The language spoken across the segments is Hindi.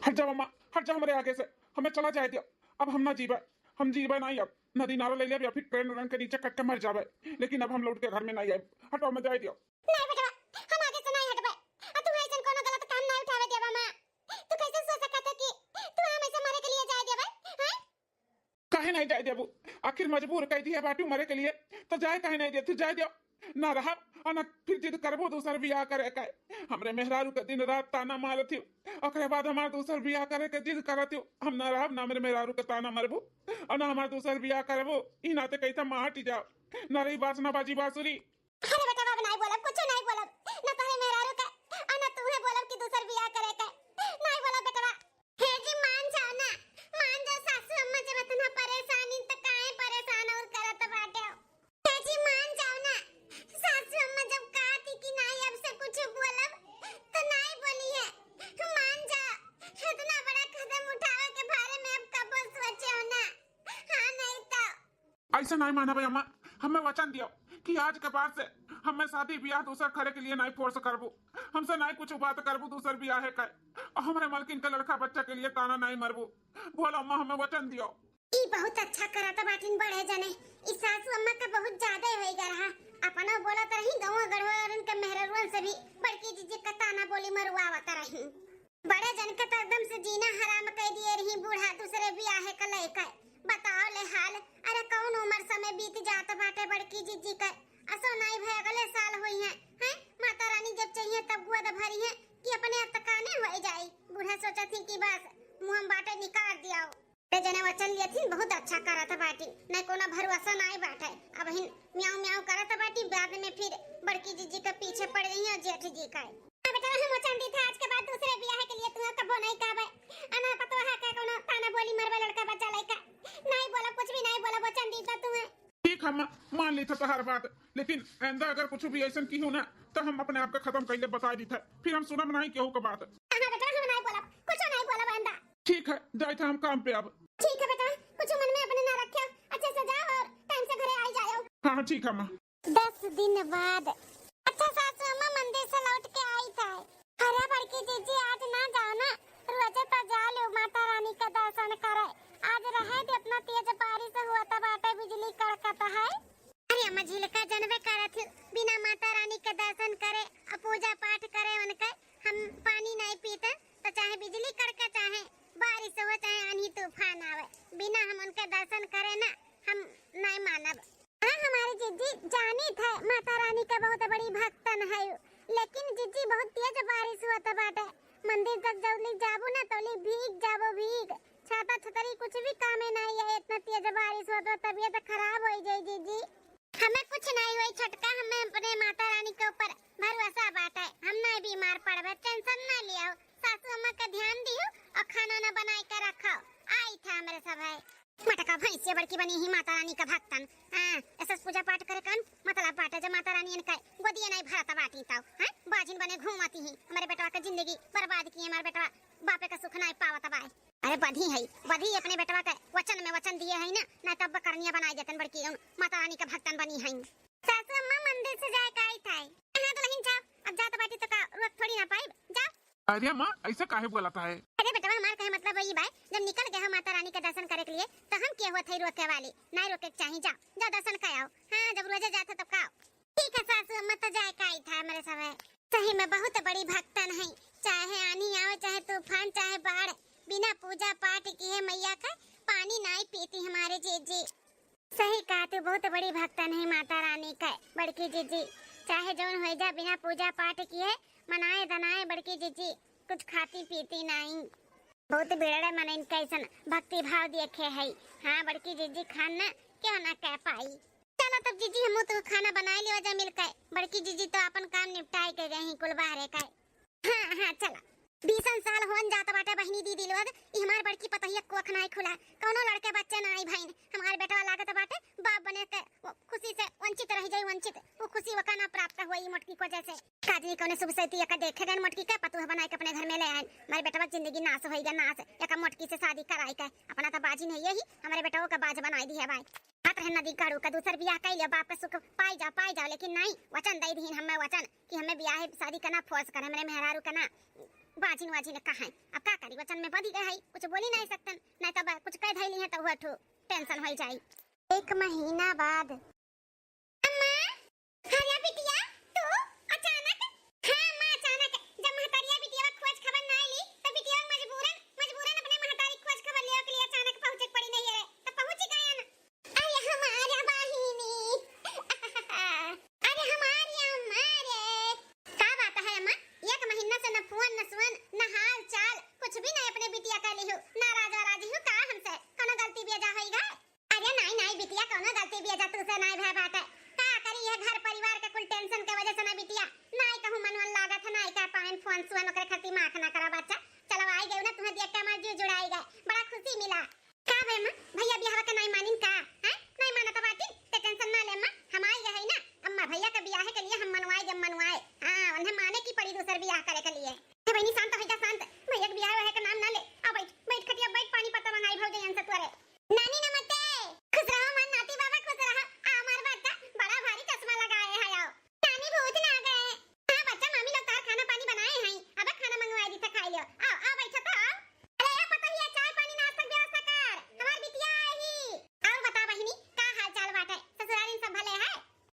हट जाओ अम्मा, हट जाओ हमारे आगे से। हमें चला जाए दियो। अब हम ना जीवे, हम जीवे नहीं अब। नदी नारा ले लिया या फिर ट्रेन रन के नीचे कट के मर जावे, लेकिन अब हम लौट के घर में नहीं आए। हटो, मत जाए दियो। नहीं बेटा, हम आगे से नहीं हटबे। तू ऐसन कोनो गलत काम नहीं उठावे देबा मां। तू कैसे सोच सकत है कि तू हम ऐसे मरे के लिए जाए देबे? हैं? काहे नहीं जाए देबू? आखिर मजबूर कह दिया बाटू मरे के लिए, तो जाए काहे नहीं दे? तू जाए दियो ना रहा और ना फिर जिद करबो दूसर बियाह करे का। हमरे मेहरारू के दिन रात ताना मारत थी, ओकरे बाद हमार दूसर बियाह करे के जिद करत थी। हम ना रहब ना मेरे मेहरारू के ताना मरबू और ना हमार दूसर बियाह करबो। ई नाते कहता मां हटी जाओ, ना रही बात ना बाजी बांसुरी। अरे बेटा बाबा नहीं बोलब, कुछ नहीं बोलब। ना तोरे मेहरारू का और ना तूहे बोलब कि दूसर बियाह करे का। नहीं बोलब बेटा। हे जी मान जाओ ना, मान जाओ। सासू अम्मा जब इतना परेशानी त काहे परेशान और करत बाटे हो? हे जी मान जाओ ना। सासू अम्मा जब कहती कि नहीं अब से कुछ बोलब तो नहीं बोली है। मान जा, इतना बड़ा कदम उठावे के बारे में अब कब सोचे हो ना? हां नहीं तो ऐसा नहीं माना भाई अम्मा, हमें वचन दियो कि आज के बाद से हमें शादी ब्याह दूसर करे के लिए नहीं फोर्स करबू। हमसे नहीं कुछ बात करबू दूसर ब्याह है का, और हमारे मलकिन के लड़का बच्चा के लिए ताना नहीं मरबू। बोलो अम्मा, हमें वचन दियो। ई बहुत अच्छा करत बाटिन बड़े जने। ई सासू अम्मा का बहुत ज्यादा होई गा रहा। अपना बोलत रही गांव गढ़वा और उनके मेहररुन से भी बड़की जीजी का ताना बोली मरवावत रही। बड़े जन के तो एकदम से जीना हराम कर दिए रही। बूढ़ा दूसरे ब्याह का लइका बताओ ले हाल। अरे कौन उम्र समय बीत जात बाटे बड़की जीजी का। असो नहीं भय अगले साल होई है। हैं माता रानी जब चाहिए तब गोद भरी है कि अपने तकाने हो जाई। बूढ़ा सोचा थी कि बस मुंह बाटे निकाल दियाओ। ते जने वचन लिए थी, बहुत अच्छा करत बाटी। नहीं कोनो भरोसा नहीं बाटे। अब हिन म्याऊ म्याऊ करत बाटी, बाद में फिर बड़की जीजी के पीछे पड़ गई है जेठ जी का। बेटा हम वचन दी था आज के बाद दूसरे ब्याह के लिए तू कबो नहीं कहबे। अना पतो है का कोनो ताना बोली मरबे लड़का बच्चा लइका। नहीं बोला, कुछ भी नहीं बोला, वचन दी था तू। ठीक है अम्मा, मान ली था हर बात, लेकिन आइंदा अगर कुछ भी ऐसा की हो ना तो हम अपने आप का खत्म कर ले बता दी था, फिर हम सुनब नहीं केहू का बात। हां बेटा हम नहीं बोला, कुछ नहीं बोला बंदा। ठीक है, जाए था हम काम पे अब। ठीक है बेटा, कुछ मन में अपने ना रखियो। अच्छे से जाओ और टाइम से घरे आ जाओ। हाँ ठीक है अम्मा। 10 दिन बाद अच्छा सासू अम्मा मंदिर से लौट के आई था। अरे बड़की जीजी आज ना जाओ ना, रोजे तो जा लो माता रानी का दर्शन करे। आज रहे दे अपना तेज बारिश हुआ था बाटे बिजली कड़कत है। अरे अम्मा झिलका जनबे करत बिना माता रानी के दर्शन करे और पूजा पाठ करे उनके हम पानी नहीं पीते। तो चाहे बिजली कड़के चाहे बारिश हो चाहे आंधी तूफान आवे, बिना हम उनके दर्शन करे ना हम नहीं मानब। हाँ हमारी जीजी जानी था माता रानी का बहुत बड़ी भक्तन है, लेकिन जीजी बहुत तेज बारिश हुआ था बाटे। मंदिर तक जल्दी जाबू ना तो भीग जाबो भीग। छाता छतरी कुछ भी कामे नहीं है, इतना तेज बारिश हो तो तबीयत खराब हो जाए जीजी। हमें कुछ नहीं हुई छटका, हमें अपने माता रानी के ऊपर भरोसा बाटे। हम नहीं बीमार पड़बे, टेंशन ना लियो। सासू अम्मा का ध्यान दियो और खाना ना बनाई के रखो। आई था हमारे सब है मटका भैंसिया बड़की बनी ही माता रानी का भक्तन। हां ऐसा पूजा पाठ करे कन मतलब बाटे जब माता रानी इनका गोदिया नहीं भरता बाटी ताऊ हैं बाजिन बने घूमती ही। हमारे बेटवा का जिंदगी बर्बाद की। हमारे बेटवा बापे का सुख नहीं पावत बाय। अरे बधी है, बधी अपने बेटवा का वचन में वचन दिए है ना तब करनिया बनाई देतन बड़की माता रानी का भक्तन बनी है। सासू अम्मा मंदिर से जाए का आई था। हां तो नहीं जाओ, अब जात बाटी तो का रोक थोड़ी ना पाई। जाओ। अरे अम्मा ऐसा काहे बोलता है? अरे बेटा हमारा कहे मतलब वही बाय, जब निकल गए हो माता रानी के दर्शन करे के लिए तो हम के हुआ थे रोके वाली नहीं रोके चाहिए। जाओ जाओ दर्शन कर आओ। हां जब रोजे जाते तब खाओ। ठीक है सासू अम्मा तो जाए का आई था हमारे सब है। सही में बहुत बड़ी भक्तन है, चाहे आनी आवे चाहे तूफान चाहे बाढ़ बिना पूजा पाठ किए मैया का पानी नहीं पीती हमारे जीजी। सही कहा तू, बहुत बड़ी भक्तन है माता रानी का बड़की जीजी। चाहे जौन हो जा बिना पूजा पाठ किए मनाए दनाए बड़की जीजी कुछ खाती पीती नहीं। बहुत बिगड़े मन इनका ऐसा भक्ति भाव देखे है। हाँ बड़की जीजी खाना क्यों ना कह पाई। चलो तब जीजी हम तो खाना बना लियो जा मिलकर। बड़की जीजी तो अपन काम निपटाए के गई कुल बाहर का। हाँ हाँ चला 20 साल होन जाता बाटे बहनी दीदी लोग। ई हमार बड़की पतहिया कोख नहीं खुला, कौनो लड़के बच्चे नहीं भइन। हमारे बेटा लागत बाटे बाप बने के खुशी से वंचित रह जाई, वंचित वो खुशी वका ना प्राप्त हुई मोटकी को जैसे। काजी कोने शुभ सैती का देखे गन मोटकी का पतुह बनाए के अपने घर में ले आए। हमारे बेटा जिंदगी नाश होईगा नाश। एक मोटकी से शादी कराई के अपना तो बाजी नहीं यही हमारे बेटा का बाज बनाई दी है भाई। हाथ है नदी काड़ू का दूसर ब्याह कर लिया बाप का सुख पाई जाओ, लेकिन नहीं वचन दे दी हमें वचन कि हमें ब्याह शादी करना फोर्स करे। मेरे मेहरारू का ना बाजिन वाजिन कहा है अब का करी वचन में बदी गई कुछ बोली नहीं सकतन नहीं तब कुछ कह धैली है तो हुआ ठो टेंशन हो जाई 1 महीना बाद अम्मा हरिया बिटिया तू अचानक हां अम्मा अचानक जब महतरिया बिटिया खोज खबर ना ली तो बिटिया मजबूरन अपने महतारी खोज खबर ले के लिए अचानक पहुंचे पड़ी नहीं रे तो पहुंच गया ना अरे हमारा बहिनी अरे हमारी अम्मा रे का बात है अम्मा 1 महीना से न फोन न सुन न हाल चाल कुछ भी नहीं अपने बिटिया का लियो नाराज वाराज हो का हमसे कोनो गलती बेजा होई गए अरे नहीं बिटिया कोनो गलती बेजा तुसे नहीं भय बात है का करी है घर परिवार के कुल टेंशन के वजह से ना बिटिया नहीं कहूं मनवन लागत है नहीं का पाइन फोन सुन ओकरे खाती माख ना करा बच्चा चलो आई गए ना तुम्हें देख के हमार जी जुड़ाई गए बड़ा खुशी मिला का बे मां भैया बियाह के नहीं मानिन का हैं नहीं माना तो बाटी ते टेंशन ना ले मां हम आई गए ना अम्मा भैया के बियाह के लिए हम मनवाए जब मनवाए हां उन्हें माने की पड़ी दूसर बियाह करे के लिए ए बहनी शांत हो जा शांत भैया के बियाह है का नाम ना ले आ बैठ खटिया बैठ पानी पत्ता मंगाई भौज जन से तोरे नानी नमस्ते खुश रहो मन नाती बाबा खुश रहो आ हमार बच्चा बड़ा भारी चश्मा लगाए है आओ नानी भूत ना गए हां बच्चा मम्मी लोग तार खाना पानी बनाए हैं अब खाना मंगवाई दी था खाई लो आ बैठो तो आओ अरे या पता ही है चाय पानी नाश्ता की व्यवस्था कर हमार बिटिया आई और बता बहिनी का हाल चाल बाटे ससुराली सब भले है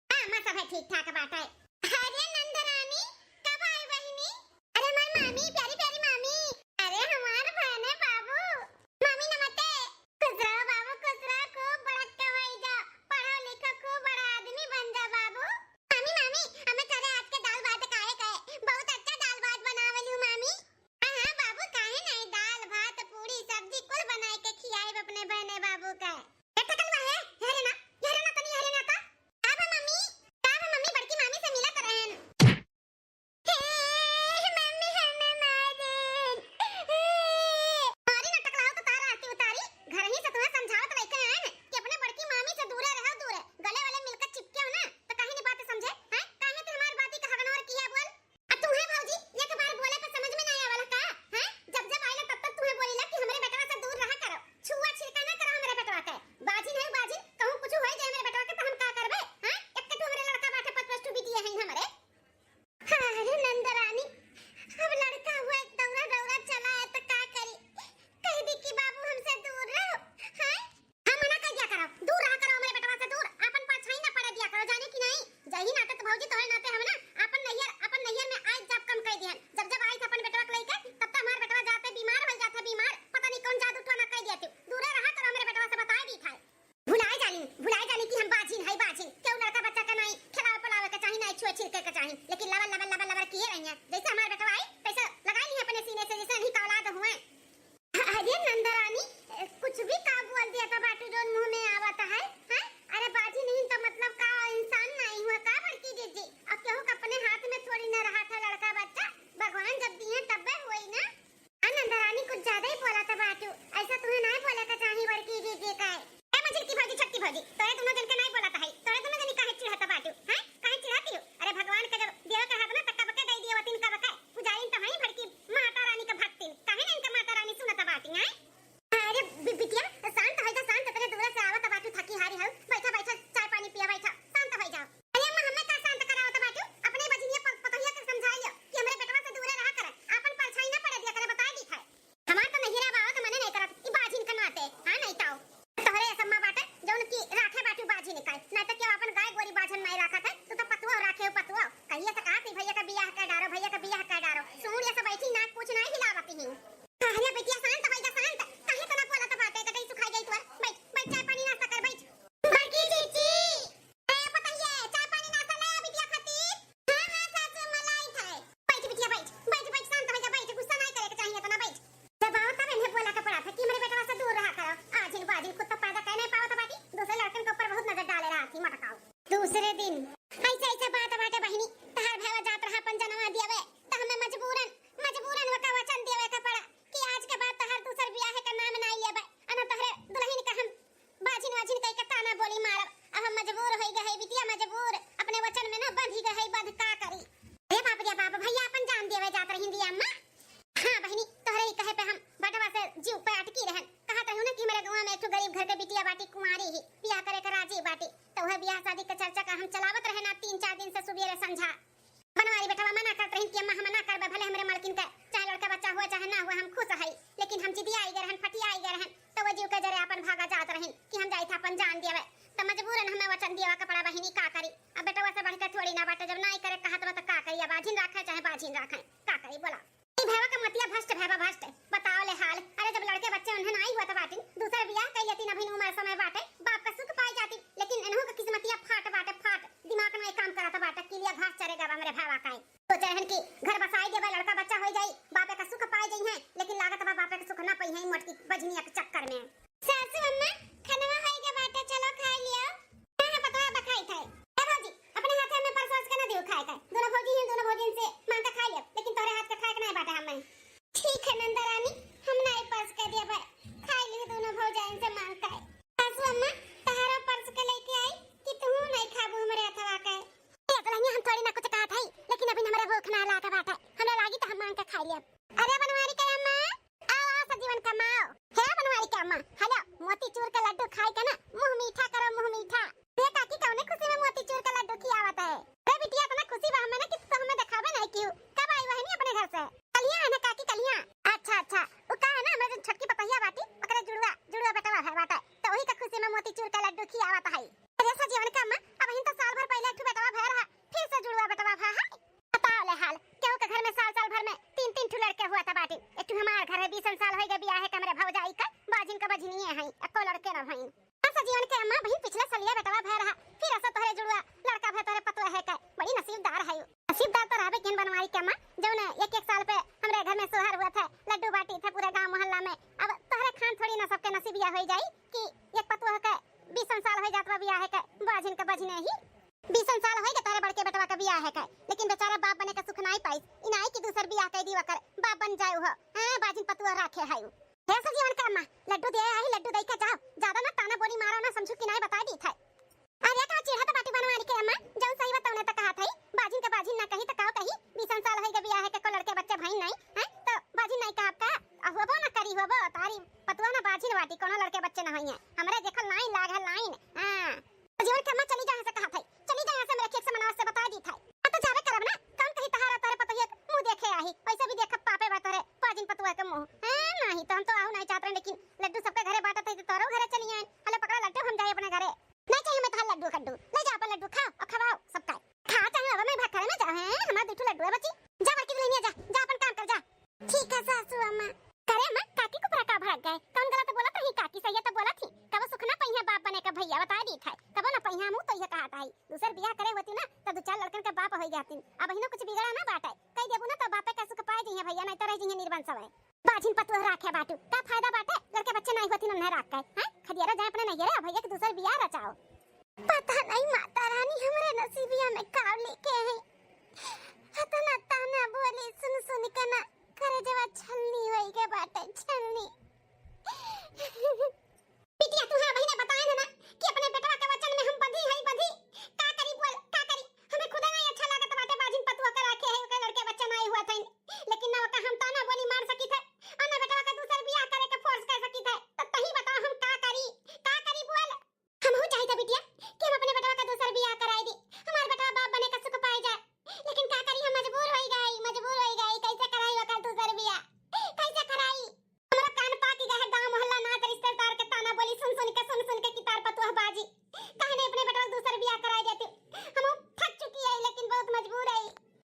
हां मां सब है ठीक ठाक बाटे अरे नंदरानी कब आई बहिनी अरे हमार मामी प्यारी प्यारी मामी अरे हमार बहने बाबू मामी नमस्ते खुश रहो बाबू खुश रहो खूब बड़ा कमाई जा पढ़ो लिखो खूब बड़ा आदमी बन जा बाबू मामी हमें करे आज के दाल भात काहे कहे बहुत अच्छा दाल भात बनावली हूं मामी हां बाबू काहे नहीं दाल भात पूरी सब्जी कुल बनाए के खियाए अपने बहने बाबू का एक कलवा है हेरे ना तनी हेरे ना का अब मम्मी बड़की मामी से बजनिया के चक्कर में। सासू अम्मा खाना होई के बाटे चलो खा लियो। हां पतवा बखाई थाई। ए भौजी अपने हाथ में परसोस के ना दियो खाए का। दोनों भौजी हैं दोनों भौजी से मांग के खा लियो लेकिन तोरे हाथ का खाए के नहीं बाटे हमें। ठीक है नंदा रानी हम नहीं पर्स के दिया भाई खा लियो दोनों भौजाइन से मांग के। सासू अम्मा तहारा पर्स के लेके आई कि तू नहीं खाबू हमरे हथवा के। ए तो हम थोड़ी ना कुछ कहा थाई लेकिन अभी हमारे भूख ना लागा बाटे हमरा लागी तो हम मांग के खा लियो। अरे बनवारी के अम्मा आओ आओ सजीवन कमाओ। है बनवारी के अम्मा हेलो मोतीचूर का लड्डू खाए का ना मुंह मीठा करो मुंह मीठा। ये काकी कौने खुशी में मोतीचूर का लड्डू खियावत है। रे बिटिया तना खुशी बा हमें ना कि तो हमें दिखावे नहीं क्यों कब आई वहनी अपने घर से कलिया है ना काकी कलिया। अच्छा वो का है ना हमारे छोटकी पतैया बाटी ओकरे जुड़वा बेटवा है बाटा तो वही का खुशी में मोतीचूर का लड्डू खियावत है। अरे सजीवन का अम्मा अब हिन तो साल भर पहले एक बेटवा भर रहा फिर से जुड़वा बेटवा भा है। बताओ ले हाल केहू के घर में साल भर में तीन ठू लड़के हुआ था बाटी। एक ठू हमार घर है 20 साल हो गए बियाह है कमरे भौजाई का बाजिन का बजनिए है एको लड़के ना भईन। सजीवन के अम्मा बहन पिछला सलिया बेटवा भर रहा फिर ऐसा तोहरे जुड़वा लड़का भर तोहरे पतवा है का बड़ी नसीबदार है। नसीबदार तो रहबे केन बनवारी के अम्मा जौन एक साल पे हमरे घर में सोहर हुआ था लड्डू बाटी थे पूरे गांव मोहल्ला में। अब तोहरे खान थोड़ी ना सबके नसीबिया हो जाई कि एक पतवा का 20 साल हो जात बियाह है का बाजिन का बजने ही 20 साल हो गए तोहरे बड़के बेटवा का बियाह है का लेकिन बेचारा बाप बने का सुख नहीं पाई इनाई की दूसर बियाह कर दीवा कर बाप बन जाऊ हो। हां बाजिन पतुआ राखे हायू। हे सजीवन का अम्मा लड्डू दे आई लड्डू दई का जाओ ज्यादा ना ताना बोली मारो ना समझू कि नहीं बता दी था। अरे का चिढ़ा तो बाटी बनवारी के अम्मा जौन सही बताउने त कहा थई बाजिन के बाजिन ना कही त काओ कही 20 साल हो गए बियाह है के को लड़के बच्चे भाई नहीं हैं तो बाजिन नहीं कहा का होबो ना करी होबो तारी पतुआ ना बाजिन बाटी कोनो लड़के बच्चे ना होइए हमरे देखल लाइन लाग है लाइन। हां सजीवन के अम्मा चली जा से कहा थई चली जा से मेरे खेत से मनावस से बता दी था तो जावे करब ना कम कही तहारा तारे पतुआ मुंह देखे आही पैसे भी देख पापे बातरे बाजिन पतुआ के मुंह हैं नहीं तो हम तो आऊ नहीं चाहते लेकिन लड्डू सबके घरे बांटत है तो तोरो घरे चली आए हले पकड़ा लड्डू हम जाए अपने घरे नहीं चाहिए मैं तो लड्डू कड्डू ले जा अपन लड्डू खाओ और खवाओ सबका खा चाहे अब मैं भात खाने में जा हैं हमारा दूठू लड्डू है बच्ची जा बाकी लेने जा अपन काम कर जा। ठीक है सासू अम्मा करे अम्मा काकी को का भाग गए कौन गलत बोला तो ही काकी सही तो बोला थी कब सुखना पहिया बाप बने का भैया बता दी था कब ना पहिया मुंह तो ये कहा था दूसर बियाह करे होती ना तो दो चार लड़कन का बाप हो जाती अब हिनो कुछ बिगड़ा ना बाटे कह देबू ना तो बापे का सुख पाए जइए भैया नहीं तो रह जइए निर्बंस है बाजिन पतुआ राखे बाटू का फायदा बाटे लड़के बच्चे नहीं होती ना राख के हैं खदियारा जाए अपने नहीं रे भैया के दूसर बियाह रचाओ। पता नहीं माता रानी हमरे नसीबिया में काव लेके है हतना ताना बोली सुन के ना करे जवा छलनी होई के बाटे छलनी। बिटिया तू हां बहिने बताए ना कि अपने बेटवा के वचन में हम बंधी का करी बोल का करी हमें खुदा नहीं अच्छा लागत बाटे बाजिन पतुआ का राखे है के लड़के बच्चा नहीं हुआ था लेकिन ना का हम ताना बोली मार सकी थे और ना बेटवा का दूसर बियाह करे के फोर्स कर सकी थे तो तही बताओ हम का करी बोल। हम हो चाहिए बिटिया कि हम अपने बेटवा का दूसर बियाह कराई दी हमार बेटवा बाप बने का सुख पाए जाए लेकिन का करी हम मजबूर हो गई कैसे कराई वका दूसर बियाह कैसे कराई हमरा कान पाकी गए गांव मोहल्ला ना रिश्तेदार के ताना बोली सुन के कि तार पतुआ बाजी काहे नहीं अपने बेटवा का दूसर बियाह कराई देती हम थक चुकी है लेकिन बहुत मजबूर है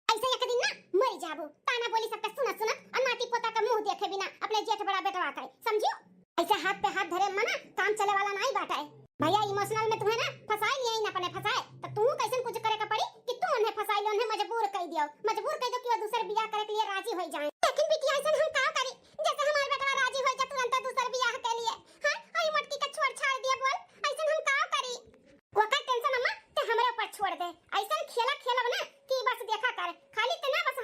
ऐसे एक दिन ना मर जाबो ताना बोली सबका सुना और नाती पोता का मुंह देखे बिना अपने जेठ बड़ा बेटवा करे समझियो ऐसे हाथ पे हाथ धरे मना काम चले वाला नहीं बाटा है भैया इमोशनल में तुम्हें ना फसाई लिया ना अपने फसाए तो तू कैसे कुछ करे का पड़ी कि तू उन्हें फसाई लो उन्हें मजबूर कर दियो कि वो दूसर बियाह करे के लिए राजी हो जाए लेकिन बिटिया ऐसा हम का करी जैसे हमारे बेटवा राजी हो जाए तुरंत दूसर बियाह के लिए हां आई मटकी का छोड़ छाड़ दिया बोल ऐसा हम का करी ओका टेंशन अम्मा ते हमरे ऊपर छोड़ दे ऐसा खेलब ना कि बस देखा कर खाली ते ना बस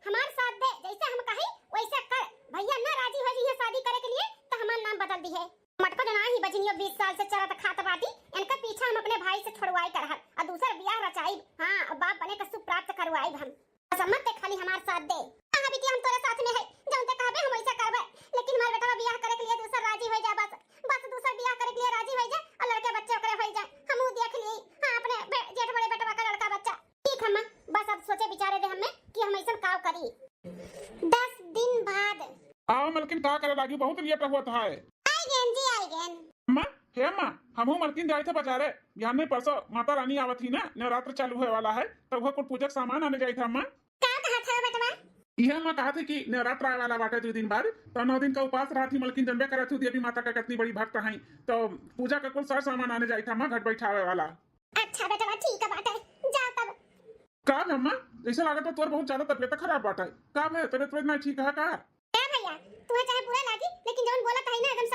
हमार साथ दे जैसे हम कही वैसे कर भैया ना राजी हो जाए शादी करे के लिए तो हमार नाम बदल दी है मटको जना ही बजनियो 20 साल से चलत खात बाटी इनका पीछा हम अपने भाई से छुड़वाई करहल और दूसर बियाह रचाई हां अब बाप बने का सुख प्राप्त करवाई हम सम्मत ते खाली हमार साथ दे हां बेटी हम तोरे साथ में है जौन ते कहबे हम वैसा करबे लेकिन हमार बेटा बियाह करे के लिए दूसर राजी हो जाए बस दूसर बियाह करे के लिए राजी हो जाए और लड़के बच्चे ओकरे हो जाए हमहू देख ली हां अपने जेठ बड़े बेटवा का लड़का बच्चा ठीक हम बस अब सोचे विचारे दे हमें कि हम ऐसा काव करी। 10 दिन बाद आओ मलकिन का करे लागी बहुत लेट हुआ था आई गेन अम्मा हे अम्मा हमहू मलकिन जाए थे बाजारे बिहान में परसों माता रानी आवत थी ना नवरात्र चालू होए वाला है तो वह कुछ पूजक सामान आने जाए था अम्मा का कहा था बेटवा यह अम्मा कहा थे कि नवरात्र आने वाला बाटे 2 दिन बाद तो 9 दिन का उपास रहा थी मलकिन जनबे करत थी देवी माता का कितनी बड़ी भक्त हैं तो पूजा का कुल सारा सामान आने जाए था अम्मा घर बैठावे वाला। अच्छा बेटवा ठीक है बात है जा तब का अम्मा ऐसा लागत तो तोर बहुत ज्यादा तबीयत खराब बाटे का है तबीयत नहीं ठीक है का ए भैया तुम्हें चाहे बुरा लागी लेकिन जौन बोला था ना एकदम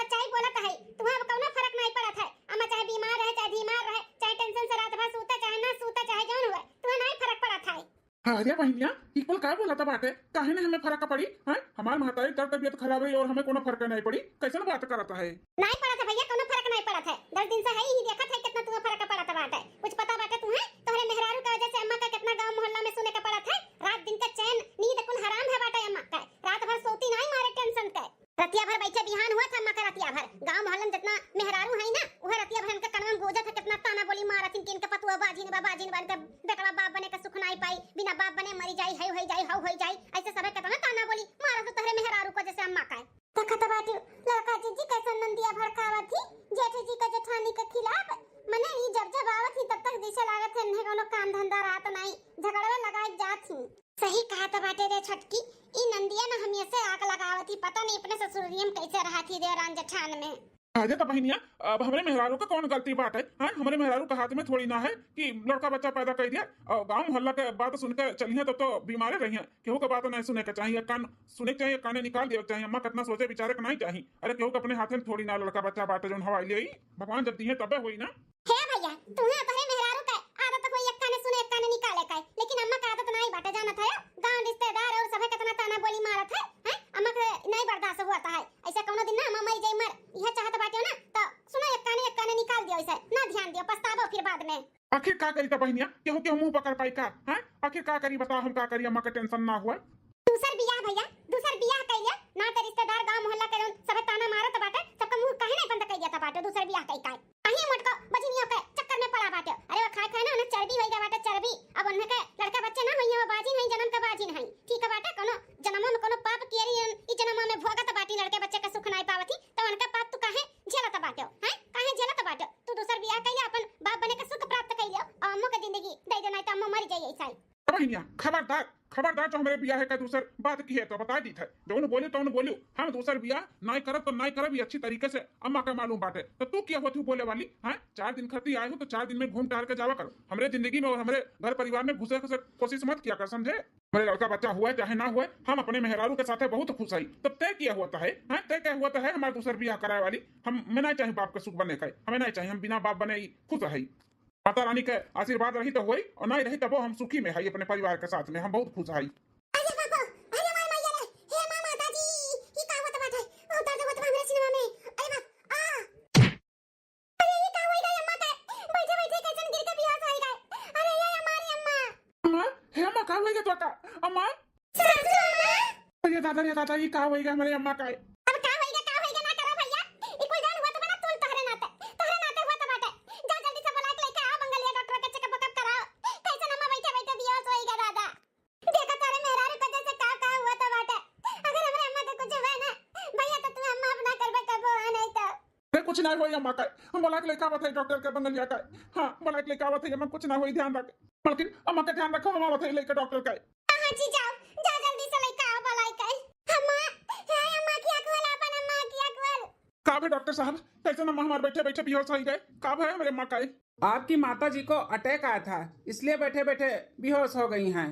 अरे बहनिया इक्वल का बोला था बाटे काहे ने हमें फर्क पड़ी है हमार महतारी तर तबियत खराब रही और हमें कोनो फर्क नहीं पड़ी कैसे बात करता है नहीं पड़ा था भैया, कोनो फर्क नहीं पड़ा था। 10 दिन से है ही देखा था कितना तुम्हें फर्क पड़ा था बाटे। कुछ पता बाटे तुम्हें? तोहरे मेहरारू का वजह से अम्मा का कितना गांव मोहल्ला में सुने का पड़ा था। रात दिन का चैन नींद कुल हराम है बाटे अम्मा का। रात भर सोती नहीं मारे टेंशन का। रतिया भर बैठे बिहान हुआ था अम्मा का रतिया भर। गांव मोहल्ला में जितना मेहरारू है ना वह रतिया भर इनका कनवा में गोजा था कितना ताना बोली मारत इनके पतुआ बाजिन बन के बेटवा बाप बने का सुख नहीं पाई, बिना बाप बने मरी जाई है होई जाई हाउ होई जाई, ऐसे सब कितना ताना बोली मारा तो तोहरे मेहरारू को जैसे अम्मा का तखत बाटी लड़का जी कैसे नंदिया भड़कावत थी जेठ जी का जेठानी के खिलाफ। मने ई जब आवत थी तब तक जैसे लागत है इन्हें कोनो काम धंधा रात नहीं झगड़वे लगाए जात थी। सही कहा था बाटे रे छटकी, ई नंदिया ना हमेशा आग लगावत थी, पता नहीं अपने ससुरियम कैसे रहा थी देवरान जेठान में। अरे तो बहनिया अब हमारे मेहरारू का कौन गलती बात है हाँ हमारे मेहरारू का हाथ में थोड़ी ना है कि लड़का बच्चा पैदा कर दिया और गांव मोहल्ला के बात सुनकर चलिए तो बीमारे रही हैं। केहू का बात नहीं सुने के चाहिए, कान सुने चाहिए, काने निकाल दिया चाहिए। अम्मा कितना सोचे बेचारे का नहीं चाहिए। अरे केहू अपने हाथ में थोड़ी ना लड़का बच्चा बाटे जो हवाई ले भगवान जब दिए तबे हुई ना। हे भैया तुम्हें तोहरे मेहरारू का आदत कोई एक काने सुने एक काने निकाले का, लेकिन अम्मा का आदत नहीं बाटे जानत है। गांव रिश्तेदार और सब कितना ताना बोली मारत है हैं अम्मा के नहीं बर्दाश्त हुआ है। ऐसे कोनो दिन ना अम्मा मर जाई मर यह चाहत बाटे ना तो सुनो एक काने निकाल दियो, ऐसे ना ध्यान दियो पछतावो फिर बाद में। आखिर का करी तो बहनिया केहू केहू मुंह पकड़ पाई का है आखिर का करी बताओ हम का करी अम्मा का टेंशन ना हुआ। दूसर बियाह भैया दूसर बियाह कइले ना ते रिश्तेदार गांव मोहल्ला के सब ताना मारत बाटे, सबका मुंह काहे नहीं बंद कइया था बाटे। दूसर बियाह कई काहे मोटको बजनियों के चक्कर में पड़ा बाटे। अरे वो खाए ना उन्हें चर्बी होई गया बाटे चर्बी। अब उन्हें के लड़का बच्चे ना होई, वो बाजिन है जन्म का बाजिन है ठीक है बाटे। कोनो जन्म में कोनो पाप कियरी ई जन्म में भोगत बाटी लड़के बच्चे का सुख नहीं पावती तो उनका पाप तू काहे झेलत बाटे हैं काहे झेलत बाटे। तू दूसर बियाह कइले अपन बाप बने का सुख प्राप्त कइले और अम्मा का जिंदगी दे दे नहीं तो अम्मा मर जाई ऐसा। बहनिया खबरदार खबरदार जो हमारे बियाह है का दूसर बात की है तो बता दी था जो उन्हें बोले तो उन्हें बोलियो हम दूसर बियाह नहीं करब तो नहीं करब ये अच्छी तरीके से अम्मा का मालूम बात है। तो तू क्या होती बोले वाली है 4 दिन खती आए हो तो 4 दिन में घूम टहल के जावा करो। हमारे जिंदगी में और हमारे घर परिवार में घुसे कोशिश मत किया कर समझे। हमारे लड़का बच्चा हुआ चाहे ना हुआ हम अपने मेहरारू के साथ बहुत खुश आई। तब तय किया हुआ है तय क्या हुआ है हमारे दूसर बियाह कराए वाली हम में नहीं चाहिए बाप का सुख बने का हमें नहीं चाहिए। हम बिना बाप बने खुश रही माता रानी के आशीर्वाद रही तो हुई और नहीं रही तब हम सुखी में है अपने परिवार के साथ में हम बहुत खुश है। अरे बाबा अरे मार मैया रे हे मां माताजी ई का होत बाटे ओ दर्द होत हमरे सिनेमा में। अरे बाप अरे ये का होई गई अम्मा के बैठे बैठे कैसन गिर के बेहोश हो गए। अरे ये हमारी अम्मा अम्मा हे अम्मा का होई गया तो का अम्मा सासू अम्मा ये दादा ये का होई गया हमारे अम्मा का। अब का होई गया ना करो भैया ई कोई जान हुआ तो बड़ा तुल तोहरे नाते हुआ तो बाटे। जा जल्दी से बुला के लेके आओ मंगलिया डॉक्टर के चेकअप कराओ। कैसन अम्मा बैठे बैठे बेहोश हो गया दादा। देखा तारे मेहरारू का जैसे का हुआ तो बाटे। अगर हमारे अम्मा का कुछ हुआ ना भैया तो तू अम्मा अपना करबे कबो नहीं तो अरे कुछ ना हुई अम्मा का हम बोला के लेके आवत है डॉक्टर के बंगलिया का हाँ बोला के लेके आवत है अम्मा कुछ ना हुई ध्यान रख लेकिन अम्मा का ध्यान रखो हम आवत है लेके डॉक्टर का। हां जी जाओ जा जल्दी से लेके आओ बुलाई के अम्मा हे अम्मा की अकल अपन अम्मा की अकल का है डॉक्टर साहब कैसे अम्मा हमारे बैठे बैठे बेहोश हो गए का है मेरे अम्मा का। आपकी माता जी को अटैक आया था इसलिए बैठे बैठे बेहोश हो गई हैं।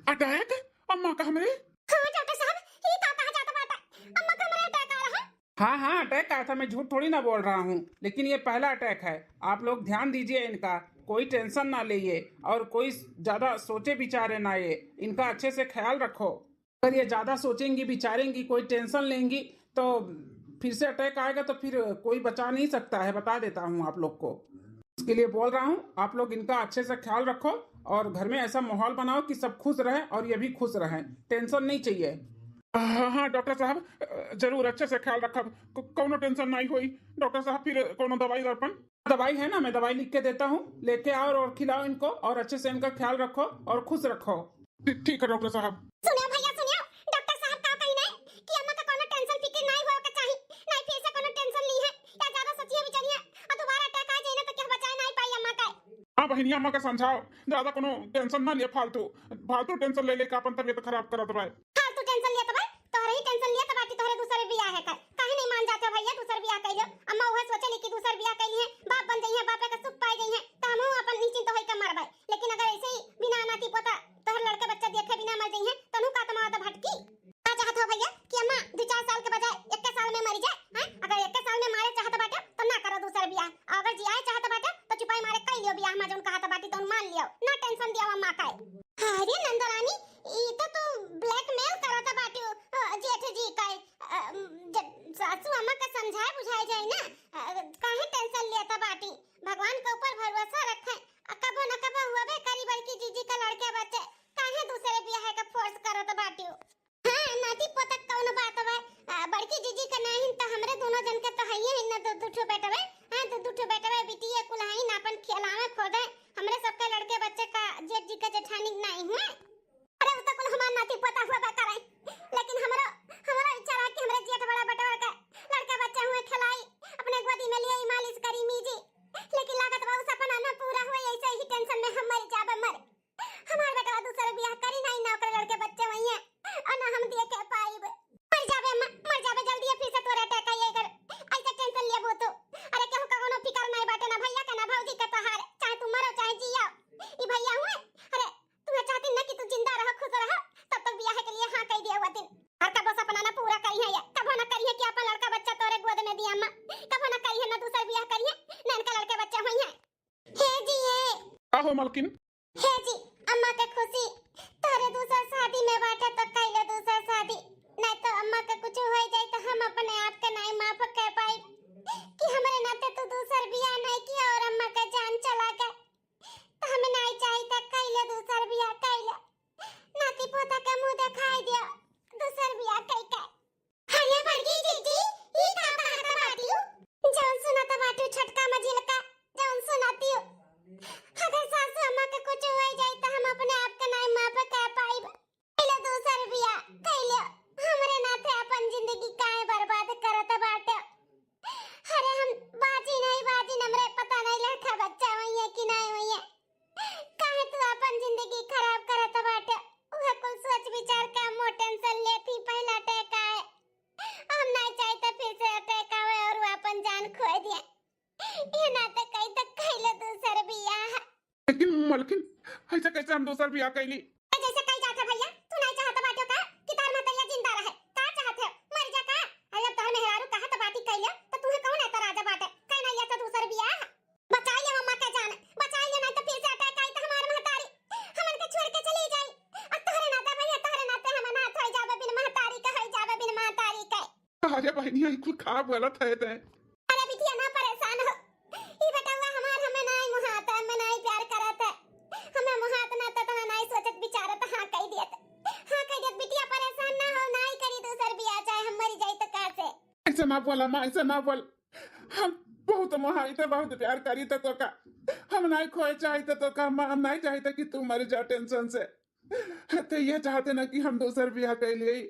अटैक अम्मा का हमारे। हां डॉक्टर साहब ये का कहा जाता बाटा अम्मा का हमारे अटैक आ रहा है। हाँ अटैक आया था, मैं झूठ थोड़ी ना बोल रहा हूँ, लेकिन ये पहला अटैक है। आप लोग ध्यान दीजिए इनका, कोई टेंशन ना लिए और कोई ज्यादा सोचे विचारे ना ये इनका अच्छे से ख्याल रखो। अगर ये ज्यादा सोचेंगी विचारेंगी कोई टेंशन लेंगी तो फिर से अटैक आएगा तो फिर कोई बचा नहीं सकता है, बता देता हूँ आप लोग को। इसके लिए बोल रहा हूँ आप लोग इनका अच्छे से ख्याल रखो और घर में ऐसा माहौल बनाओ कि सब खुश रहें और ये भी खुश रहें, टेंशन नहीं चाहिए। हाँ डॉक्टर साहब जरूर अच्छे से ख्याल रखब कोनो टेंशन नहीं हुई। डॉक्टर साहब फिर कोनो दवाई दर्पण दवाई है ना, मैं दवाई लिख के देता हूँ, लेके आओ और खिलाओ इनको और अच्छे से इनका ख्याल रखो और खुश रखो। ठीक है डॉक्टर साहब। सुनियो भैया सुनियो डॉक्टर साहब का कही नहीं कि अम्मा का कोनो टेंशन फिक्र नहीं होए के चाहिए नहीं फिर से कोनो टेंशन ली है या ज्यादा सोचिए विचारिए और दोबारा अटैक आ जाए ना तो क्या बचाए नहीं पाई अम्मा का। हाँ बहनिया अम्मा का समझाओ ज्यादा कोनो टेंशन ना लिए फालतू टेंशन ले लेके अपन तबीयत खराब करत रहे। फालतू टेंशन लिया तो भाई तोहरे ही टेंशन लिया तो बाकी तोहरे दूसरे बियाह है काहे नहीं मान जाते भैया दूसर बियाह कइलो। अम्मा ओहे सोचली कि दूसर बियाह कइली है बाप बन जाई है बापे का सुख पाई जाई है त हमहु अपन निश्चिंत होई के मरबै। लेकिन अगर ऐसे ही बिना नाती पोता तोहर लड़के बच्चा देखे बिना मर जाई है तनु का तमा तो भटकी आ चाहत हो भैया कि अम्मा 2-4 साल के बजाय 1 साल में मर जाए हैं। अगर 1 साल में मारे चाहत बाटे तो ना करो दूसर बियाह। अगर जियाए चाहत बाटे तो चुपाई मारे कइ लियो बियाह में जोन कहत बाटी तो मान लियो ना टेंशन दियो अम्मा का। अरे नंद सासू अम्मा का समझाए बुझाए जाए ना। काहे टेंशन लेता बाटी, भगवान के ऊपर भरोसा रखे। कबो न कबो हुआबे करी बड़की जीजी का लड़के बच्चे, काहे दूसरे बियाह का फोर्स करत बाटी। हां नाती पोता कौन बात बा, बड़की जीजी का नहीं त हमरे दोनों जन के तो हइए ही न दो ठो बेटा बे। हां दो ठो बेटा बे बिटिया कुलहाई ना अपन खिलावे खोदे, हमरे सबके लड़के बच्चे का जेठ जी का जेठानी नहीं हुए। अरे वो तो कुल हमार नाती पोता हुआ बा करे, लेकिन हमरा इच्छा रहा कि हमरे जेठ बड़ा बेटा का लड़का बच्चा हुए खिलाई, अपने गोदी में लिए मालिश करी मीजी। लेकिन लागत बा उ सपना न पूरा हुए, ऐसे ही टेंशन में हम मर जाबे मर। हमार बेटा दूसरे बियाह करी नहीं ना, ओकर लड़के बच्चे वही है और ना हम देखे पाइब। मर जाबे मर जाबे जल्दी फिर से तोरे अटैक आइए कर, ऐसे टेंशन लेबो तो। अरे केहू का कोनो फिकर नहीं बाटे, ना भैया का ना भौजी का तहार, चाहे तू मरो चाहे जियो ई भैया हुए। अरे तुम्हें चाहती ना कि तू जिंदा रहो खुश रहो, तब तक बियाह के लिए हां कह दिया हुआ दिन। और कबो सपना ना पूरा करी है, कबो ना करी है कि अपन लड़का बच्चा तोरे गोद में दिया अम्मा, कबो ना करी है ना दूसरा बियाह करी है ना इनका लड़के बच्चे हुई हैं। हे जी हे आहो मलकिन, हे जी, अम्मा के खुशी तोरे दूसरा शादी में बाटे तो कैले दूसरा शादी, नहीं तो अम्मा के कुछ हो जाए तो हम अपने आप के नहीं माफ कर पाई कि हमरे नाते तू दूसर बियाह नहीं किया और अम्मा का जान चला गया। तो हमें नहीं चाहिए था कैले दूसर बियाह कैले, नाती पोता के मुंह दिखाई दिया दूसर बियाह कई के। हरिया बड़की जीजी ई का बात बाटियो, जौन सुनाता बाटियो छटका मझिल का जौन सुनाती हो। अगर सासू अम्मा के कुछ हो जाए तो हम अपने आप के नहीं माफ कर पाइब। कैले दूसर बियाह कैले, हमरे नाते अपन जिंदगी काहे बर्बाद करत बाटे। अरे हम बाजी हमरे पता नहीं लड़का बच्चा हुई है कि नहीं हुई है, काहे तू अपन जिंदगी खराब करत बाटे। उहे कुल सोच विचार के हम टेंशन लेती, पहला अटैक आए, हम नहीं चाहते फिर से अटैक आवे और वो अपन जान खो दिए। ये नाते कहीं तक कैले दूसर बियाह। लेकिन मलकिन ऐसा कैसे हम दूसरा बियाह कैली? जैसे कहीं जाता भैया, तू नहीं चाहता बाटो का कि तार मतैया जिंदा रहे, का चाहते हो मर जा का। अरे तार मेहरारू कहा तो बाती कैले तो तू कौन है तो राजा बाटे, कहीं नहीं जाता दूसर बियाह। बचा ले मम्मा का जान, बचा ले नहीं तो फिर से अटैक आई तो हमार महतारी हमन के छोड़ के चली जाई। और तोहरे नाते भैया तोहरे नाते हम अनाथ हो जाबे बिन महतारी के, हो जाबे बिन महतारी के। अरे बहनिया कुल खा गलत है ते। अरे बिटिया ना परेशान हो, ई बेटा हमार हमें नहीं मुहात, हमें नहीं प्यार करत है, हमें मुहात ना तो नहीं सोचत विचारत हां कह दियत, हां कह दियत। बिटिया परेशान ना हो, नहीं करी दूसर बियाह चाहे हम मर जाई तो कैसे। ऐसा ना बोला माँ, ऐसा ना बोल। हम बहुत मोहाई थे, बहुत प्यार करी थे तो का, हम नहीं खोए चाहते तो का माँ, हम नहीं चाहते कि तू मर जा टेंशन से। तो ये चाहते ना कि हम दूसर बियाह कर लिए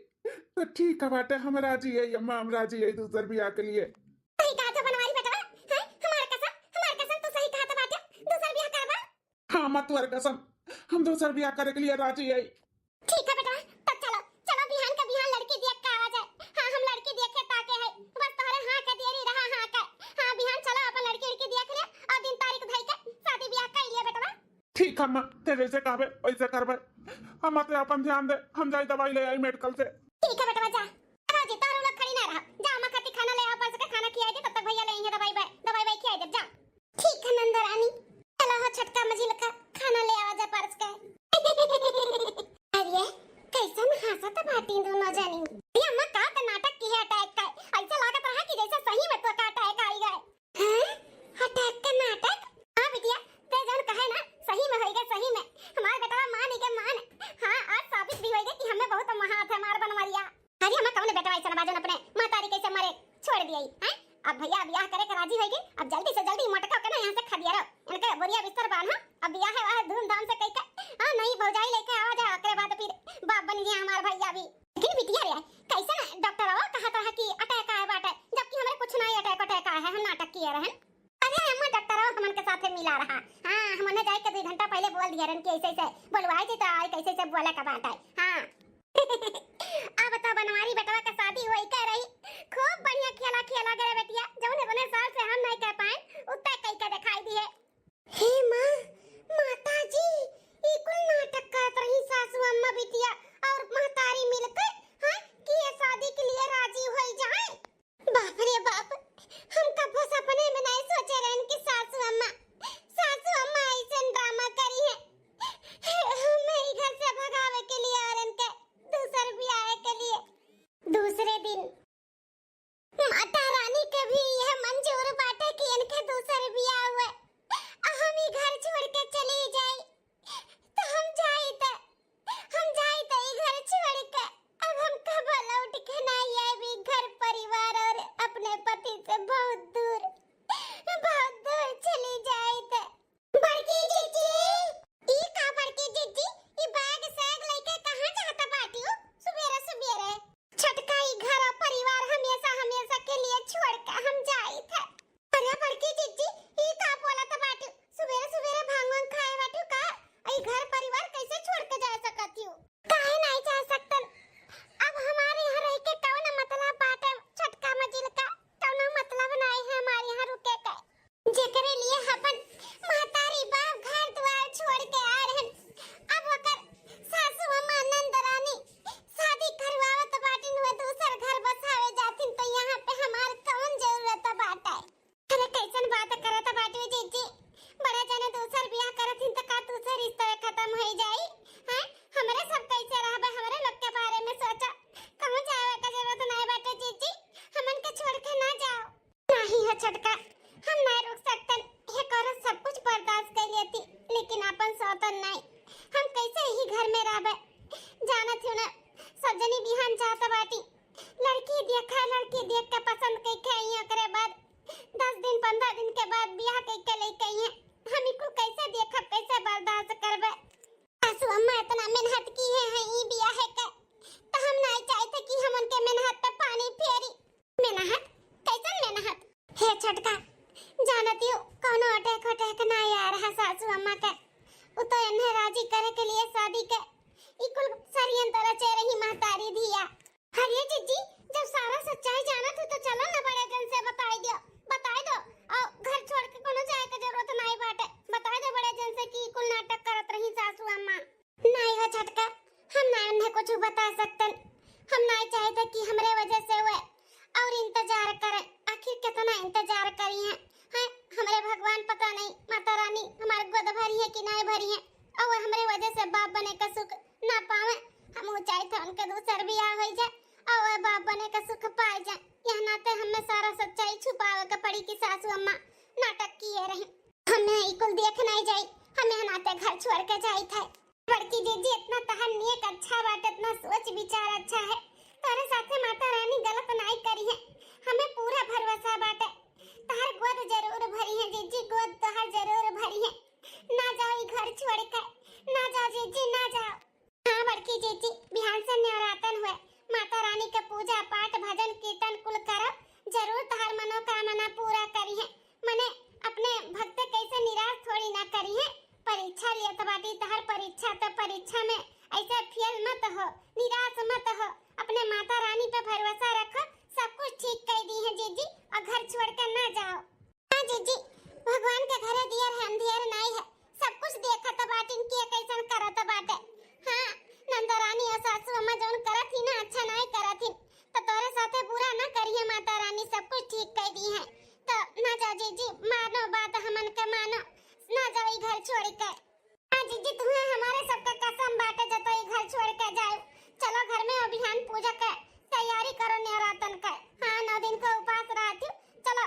तो ठीक है बाटे, हम राजी है अम्मा, हम राजी है दूसर बियाह के लिए। सही कहा था बनवारी बेटा है, हमार कसम तो सही कहा था बाटे, दूसर बियाह करवा। हाँ मत तुअर कसम, हम दूसर बियाह करे के लिए राजी है। ठीक है बेटा, तब चलो चलो बिहान का बिहान लड़की देख के आवा जाए। हां हम लड़की देखे ताके है, बस तोहरे हां के देरी रहा हां का। हां बिहान चलो अपन लड़की देख ले और दिन तारीख धई के शादी बियाह कर लिए बेटा। ठीक है अम्मा, ते जैसे कहबे वैसे करबे। हम मत अपन ध्यान दे, हम जाई दवाई ले आई मेडिकल से। ठीक है बेटा जा, रोजी तारू लोग खड़ी ना रहा, जा अम्मा खाती खाना ले आओ, पर से खाना खिलाई दे, तब तक भैया लेंगे दवाई खिलाई दे जा। ठीक है नंदरानी, चलो हो छटका मझिल का खाना ले आवा जा परस के। अरे कैसन हंसत बाटी दोनों जनी। ये अम्मा का तो नाटक की है अटैक का, ऐसा लागत रहा कि जैसे सही में तो का अटैक आई गए। हैं अटैक का नाटक? हां बिटिया ते जन कहे ना सही में होई गए, सही में हमार बेटा मान के मान। हां आज साबित भी होई गए कि हमें बहुत महात है मार बनवरिया। अरे हम कौन बेटा ऐसा बाजन अपने मातारी कैसे मरे छोड़ दिया हैं। अब भैया बियाह करे के राजी होगी, अब जल्दी से जल्दी मटका के ना यहां से खदिया रहो, इनके बोरिया बिस्तर बांधा, अब बियाह है वह धूमधाम से कई के। हां नहीं भौजाई लेके आवा जा, ओकरे बाद फिर बाप बन गया हमार भैया भी। लेकिन बिटिया रे कैसे ना डॉक्टर आओ कहा था कि अटैक आया बाटे, जबकि हमरे कुछ नहीं अटैक आया है, हम नाटक किए रहन। अरे अम्मा डॉक्टर आओ हमन के साथ मिला रहा। हां हमने जाए के 2 घंटा पहले बोल दिया रहन कि ऐसे ऐसे बोलवाई थी तो आई कैसे से बोले का बात है। हां अब तो बनवारी बेटवा का शादी होई के रही, खूब बढ़िया खेला करे बेटिया, जौने बने साल से हम नहीं कर पाए उतना कई के दिखाई दी है। हे मां माताजी ई कुल नाटक करत रही सासू अम्मा बिटिया और महतारी मिलकर, हां कि ये शादी के लिए राजी हो जाए। बाप रे बाप, हम कब सपने में नहीं सोचे रहन कि सासू अम्मा ऐसे ड्रामा करी है मेरी घर से भगावे के लिए और इनके दूसर बियाह के लिए। दूसरे दिन बहुत दूर चली जाए थे। बड़की जीजी, ई का बड़की जीजी, ई बैग सैग लेके कहां जाता बाटी हो? सुबेरे छटका ई घर और परिवार हमेशा के लिए छोड़ के हम जाई थे। अरे बड़की जीजी, ई का बोलत बाटी? सुबेरे भांग खाए बाटी का? ई घर परिवार कैसे छोड़ के जा सकती हो? काहे नहीं जा सकतन? अब हमारे यहाँ रह के कौन मतलब बाटे? छटका मजिल का कौन मतलब नहीं है हमारे यहाँ रुके का। जेकरे लिए अपन महतारी बाप घर द्वार छोड़ के आ रहे। अब ओकर सासू अम्मा नंदरानी शादी करवावत बाटिन हुए दूसर घर बसावे जातिन तो यहाँ पे हमार कौन जरूरत बाटे? अरे कैसन बात करत बाटी जीजी? बड़ा जने दूसर ब्याह करथिन त का दूसर रिश्ता खत्म हो जाई? हैं हमरे सब कैसे रहबे? हमरे लोग के बारे में सोचा। कहूं जावे का जरूरत नहीं बाटे जीजी, हमन के छोड़ के ना जाओ। नहीं है छटका, हम नहीं रुक सकतन। ये करो सब कुछ बर्दाश्त कर लेती, लेकिन अपन सौतन नहीं। हम कैसे ही घर में रहबे? जानत हो ना, सब जनी बिहान चाहत बाटी। लड़की देख के पसंद कई के आई करे बाद 10 दिन 15 दिन के बाद ब्याह कई के ले कई है। हम इको कैसे देखब, कैसे बर्दाश्त करबे? सासू अम्मा इतना मेहनत की है ई ब्याह है के, तो हम नहीं चाहते कि हम उनके मेहनत पे पानी फेरी। मेहनत कैसन मेहनत है छटका? जानती हो कोनो अटैक ना यार है सासू अम्मा के। उ तो इन्हें राजी करे के लिए शादी के इकुल सरियन तरह चे रही महतारी धिया। हरिये जीजी, जब सारा सच्चाई जानत हो तो चलो ना बड़े जन से बता दो और घर छोड़ के कोनो जाए के जरूरत नहीं बाटे। बता दो बड़े जन से कि इकुल नाटक करत रही सासू अम्मा। नहीं हो छटका, हम ना उन्हें कुछ बता सकतन। हम नहीं चाहते कि हमरे वजह से हुए और इंतजार करें। आखिर कितना इंतजार करी है? हमरे भगवान पता नहीं माता रानी हमारे गोद भरी है कि नहीं भरी है, और हमरे वजह से बाप बने का सुख ना पावे। हम ऊंचाई थे उनके दूसर ब्याह हो जाए और बाप बने का सुख पाए जाए। यह नाते हमें सारा सच्चाई छुपावे का पड़ी कि सासू अम्मा नाटक किए रहे। हमें इकुल देख नहीं जाई, हमें नाते घर छोड़ के जाई थे। बड़की जीजी, इतना तहन नियत अच्छा बात, इतना सोच विचार अच्छा है। तारे साथे माता रानी गलत नहीं करी है, हमें पूरा भरोसा बाटे। तहर गोद जरूर भरी है जीजी, गोद तहर जरूर भरी है। ना जाओ घर छोड़ कर, ना जाओ जीजी, ना जाओ। हाँ बड़की जीजी, बिहान से नवरातन हुए, माता रानी का पूजा पाठ भजन कीर्तन कुल करब, जरूर तहर मनोकामना पूरा करी है। मने अपने भक्त कैसे निराश थोड़ी ना करी है। परीक्षा लिए तो बाटी तहर परीक्षा, तो परीक्षा में ऐसे फेल मत हो, निराश मत हो। अपने माता रानी पे भरोसा रखो, सब कुछ ठीक कर दी है जीजी, और घर छोड़ कर ना जाओ। हाँ जीजी, भगवान के घरे दियर है, अंधियर नहीं है। सब कुछ देखा तो बाटिन किए कैसन करत बाटे। हाँ नंदरानी और सासू अम्मा जोन करत ही ना अच्छा नहीं करत ही, तो तोरे साथे बुरा ना करिए। माता रानी सब कुछ ठीक कर दी है, तो ना जाओ जीजी, मानो बात हमन के मानो, ना जाओ घर छोड़ कर। हाँ जीजी, तुम्हें हमारे सबका कसम बाटे जतो घर छोड़ कर जाओ। चलो घर में अभियान पूजा कर तैयारी करो नवरातन का। हाँ 9 दिन का उपवास रहती। चलो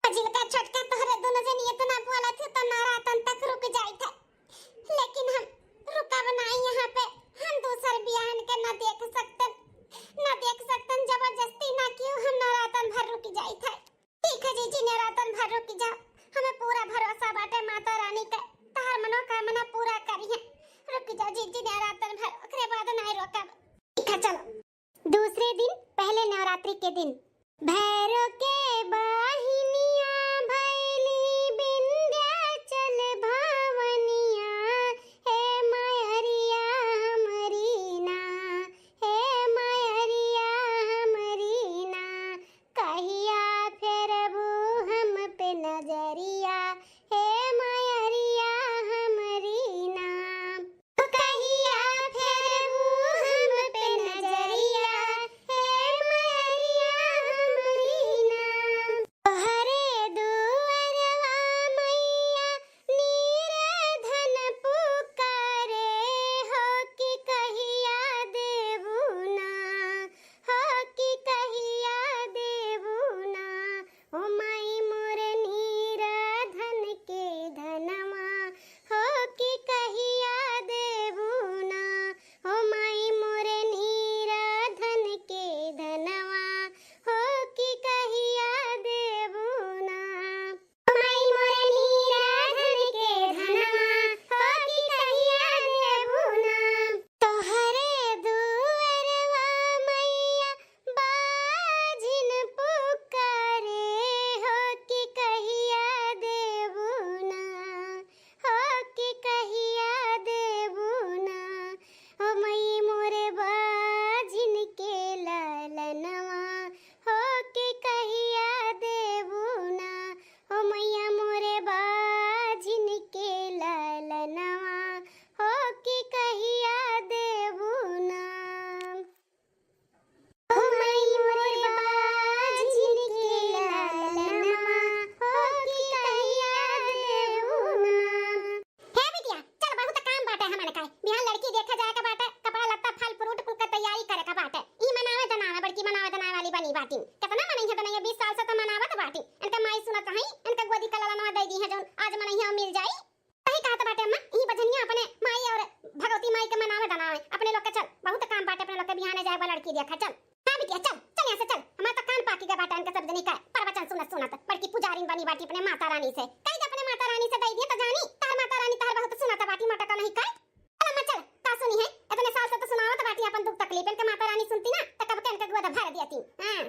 अजिल का छटका तोहरे दोनों जन इतना बोला थी तो नवरातन तक रुक जाई थे, लेकिन हम रुकब नहीं यहाँ पे। हम दूसर बियाहन के ना देख सकतन, जबरदस्ती ना क्यों हम नवरातन भर रुक जाई थे। ठीक है जीजी, नवरातन भर रुक जाओ, हमें पूरा भरोसा बाटे माता रानी का, तहर मनोकामना पूरा करी है। रुक जाओ जीजी नवरातन भर, ओकरे बाद नहीं रोकब। ठीक है चलो। दूसरे दिन, पहले नवरात्रि के दिन, भैरव के बाहिनिया भैली विंध्याचल भावनिया, हे मायरिया हमरी ना, हे मायरिया हमरी ना, कहिया फेरबू हम पे नजरिया, हे मायरिया हमरी ना, कहिया फेरबू हम पे नजरिया, हे मायरिया नहीं का प्रवचन सुनत बड़की पुजारी बनी बाटी अपने माता रानी से कई अपने माता रानी से दई दिए तो जानी तार माता रानी तार बहुत सुनत बाटी मटका नहीं का चल मत चल का सुनी है इतने साल से तो सुनावत बाटी अपन दुख तकलीफ के माता रानी सुनती ना त कब के गोद भर देती। हां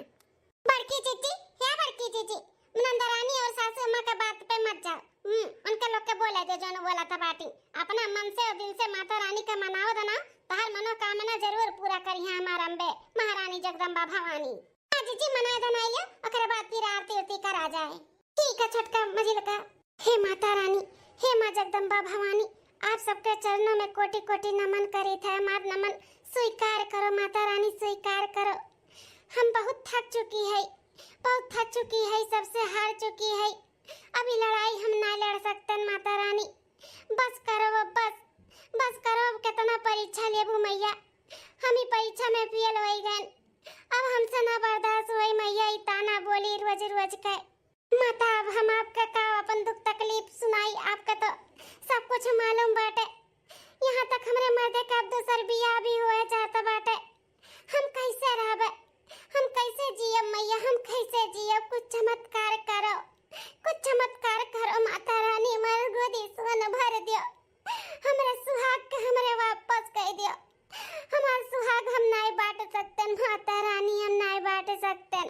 बड़की जीजी है बड़की जीजी नंदा रानी और सासू अम्मा के बात पे मत जाओ। उनके लोग के बोले दे जो बोला था बाटी अपना मन से और दिल से माता रानी का मनाओ देना तहर मनोकामना जरूर पूरा करिए हमार अम्बे महारानी जगदम्बा भवानी। जीजी मनाए दनाइए ओकरे बाद फिर आरती उरती करा जाए। ठीक है छोटका मजिल का। हे माता रानी हे मां जगदम्बा भवानी आप सबके चरणों में कोटि कोटि नमन करे थे हमार नमन स्वीकार करो माता रानी स्वीकार करो। हम बहुत थक चुकी है सबसे हार चुकी है अभी लड़ाई हम ना लड़ सकते माता रानी बस करो बस करो कितना परीक्षा लेबू मैया हम ही परीक्षा में फेल होई गए अब हमसे ना बर्दाश्त हुई मैया इताना बोली रोज के माता अब हम आपका का अपन दुख तकलीफ सुनाई आपका तो सब कुछ मालूम बाटे यहाँ तक हमरे मर्दे का अब दूसर बियाह भी हुआ चाहता बाटे हम कैसे रहबे हम कैसे जियब मैया हम कैसे जियब कुछ चमत्कार करो माता रानी हमार गोदी सोन भर दियो हमरे सुहाग के हमरे वापस कह दियो हमार सुहाग हम नहीं बांट सकते माता रानी हम नहीं बांट सकते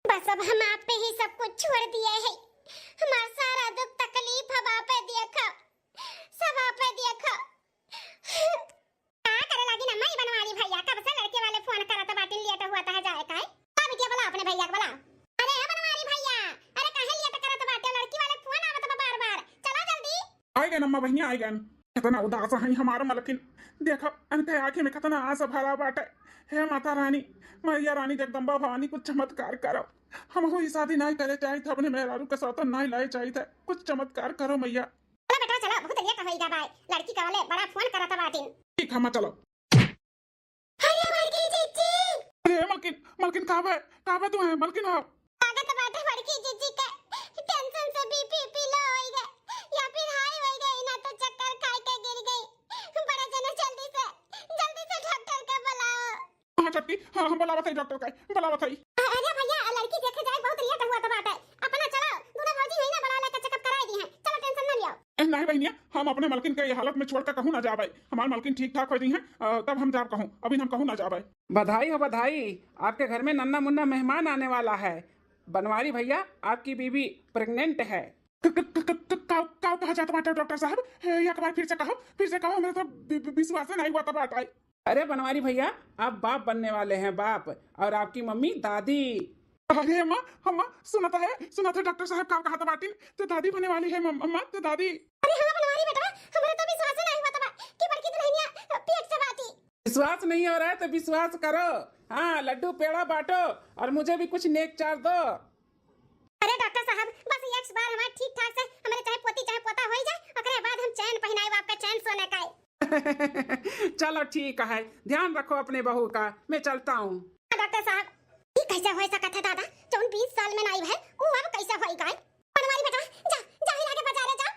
बस अब हम आप पे ही सब कुछ छोड़ दिए है हमार सारा दुख तकलीफ अब आप पे देखो सब आप पे देखो क्या करे लगी ना मैं बनवाली भैया कब से लड़के वाले फोन करत बाटी लेट हुआ था जाए काहे का बिटिया बोला अपने भैया को बोला अरे बनवाली भैया अरे काहे लेट करत बाटे लड़की वाले फोन आवत बा बार चलो जल्दी आई गए अम्मा बहनिया आई गए कितना उदास है हमारा मलकिन देखो अनके आंखें में कितना आस भरा बाटे। हे माता रानी मैया रानी जगदम्बा भवानी कुछ चमत्कार करो हम हुई शादी नहीं करे चाहिए थे अपने मेहरारू के साथ नहीं लाए चाहिए थे कुछ चमत्कार करो मैया। चलो बेटा चलो बहुत लेट होईगा भाई लड़की का वाले बड़ा फोन करत बाटिन ठीक है चलो। अरे बड़की जीजी अरे मलकिन कहाँ तू है मलकिन हो लागत बाटे बड़की जीजी के टेंशन से बीपी लो होई गए या फिर हाई होई गई ना तो चक्कर खाए के गिर गई बड़ा जने जल्दी से डॉक्टर के बुलाओ। हाँ चटकी हाँ हम बुलावत है डॉक्टर का बुलावत है। अरे भैया लड़की देखे जाए बहुत लेट हुआ था बाटे अपना चलो दोनों भौजी है ना बुला लेके चेकअप कराई दी है चलो टेंशन ना लियो। नहीं बहनिया हम अपने मलकिन के हालत में छोड़ कर कहूँ ना जावे हमारे मलकिन ठीक ठाक हो गई है तब हम जाब कहूँ अभी हम कहूँ ना जावे। बधाई हो बधाई आपके घर में नन्ना मुन्ना मेहमान आने वाला है। बनवारी भैया आपकी बीवी प्रेग्नेंट है। कहा जाता बाटा डॉक्टर साहब एक बार फिर से कहो मेरे तो विश्वास नहीं हुआ था बाटा। अरे बनवारी भैया आप बाप बनने वाले हैं बाप और आपकी मम्मी दादी। अरे अम्मा सुना था डॉक्टर साहब का कहा था बाटी तो दादी बनने वाली है अम्मा तो दादी। अरे हाँ बनवारी बेटा हमारे तो विश्वास नहीं हुआ था कि बड़की दुल्हनिया पेट से बाटी। विश्वास नहीं हो रहा है तो विश्वास करो। हाँ लड्डू पेड़ा बांटो और मुझे भी कुछ नेक चार दो। अरे डॉक्टर साहब बस एक बार हमारे ठीक ठाक से हमारे चाहे पोती चाहे पोता हो जाए ओकरे बाद हम चैन पहनाए आपका चैन सोने का। चलो ठीक है ध्यान रखो अपने बहू का मैं चलता हूँ। डॉक्टर साहब ये कैसे हो सकता है दादा जो 20 साल में नहीं है वो अब कैसे होएगा। बनवारी बेटा जा लागे बाजारे जाओ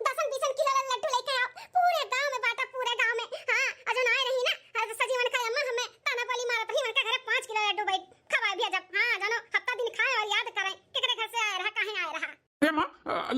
10 किलो लड्डू लेके आओ पूरे गांव में बांटा पूरे गांव में। हां अजन आए नहीं ना सजीवन का अम्मा हमें ताना बोली मारत ही उनके घर 5 किलो लड्डू भाई खवा भी जब। हां जानो हफ्ता दिन खाए और याद करें केकरे घर से आया रहा कहां आया रहा। ए मां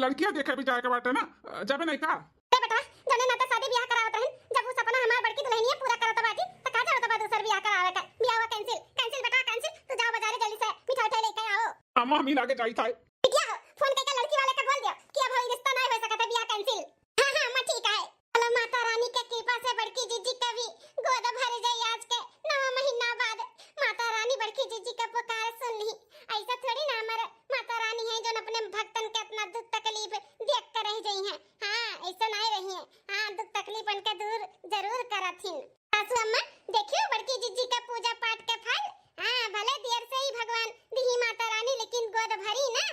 लड़कियां देखे भी जाए के बाटे ना जब नहीं का ए बेटा जने ना तो शादी ब्याह करावत रहन जब वो सपना हमार बड़की दुल्हनिया पूरा करत बाटी त का जावत बा दूसर ब्याह करावे का ब्याह कैंसिल बेटा कैंसिल तो जाओ बाजारे जल्दी से मिठाई लेके आओ। अम्मा हम ही लागे जाई था बिटिया फोन करके लड़की वाले का बोल दियो कि अब होई रिश्ता नहीं हो सकता ब्याह कैंसिल। हां अम्मा ठीक है चलो माता रानी के कृपा से बड़की जीजी का भी गोद भर जाए आज के 9 महीना बाद माता रानी बड़की जीजी का पुकार सुन ली। ऐसा थोड़ी ना हमारे माता रानी है जो अपने भक्तन के अपना दुख तकलीफ देख कर रह गई हैं। हां ऐसा नहीं रही है। हां दुख तकलीफ उनके दूर जरूर करथिन। सासू अम्मा देखियो बड़की जीजी का पूजा पाठ के फल। हां भले देर से ही भगवान दी माता रानी लेकिन गोद भरी ना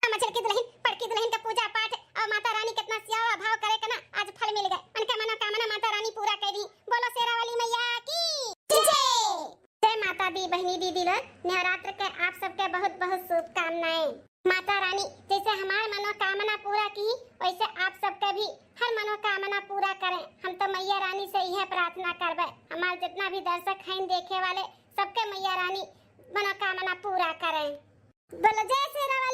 मचल की दुल्हन बड़की दुल्हन का पूजा पाठ और माता रानी कितना सेवा भाव करे का ना आज फल मिल गए उनके मनोकामना माता रानी पूरा कर दी। बोलो शेरा वाली मैया की जय माता दी बहनी दीदी लोग नवरात्र के आप सबके बहुत बहुत शुभकामनाएं। माता रानी जैसे हमारे मनोकामना पूरा की वैसे आप सबके भी हर मनोकामना पूरा करें। हम तो मैया रानी से यह प्रार्थना करबे हमारे जितना भी दर्शक हैं देखे वाले सबके मैया रानी मनोकामना पूरा करें। बोलो जय श्री राम